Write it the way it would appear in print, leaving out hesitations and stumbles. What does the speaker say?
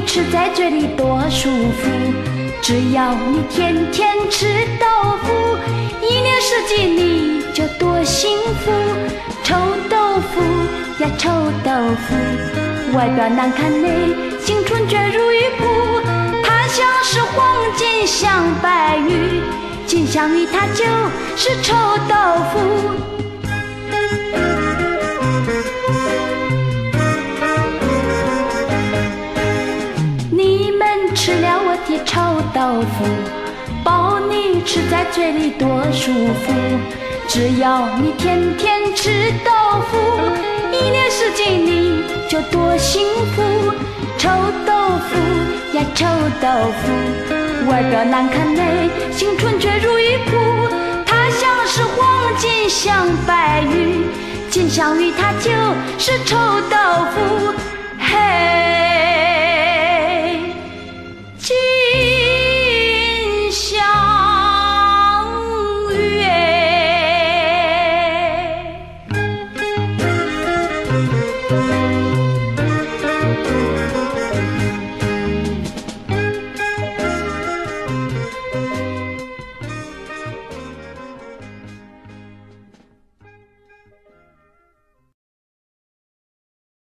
吃在嘴里多舒服，只要你天天吃豆腐，一年四季你就多幸福。臭豆腐呀臭豆腐，外表难看内心纯洁如玉骨，它像是黄金像白玉，金镶玉它就是臭豆腐。你们吃了我的臭豆腐，包你吃在嘴里多舒服，只要你天天吃豆腐，一年四季你就多幸福。臭豆腐呀臭豆腐，外表难看内心纯洁如玉骨，它像是黄金像白玉，金镶玉它就是臭豆腐。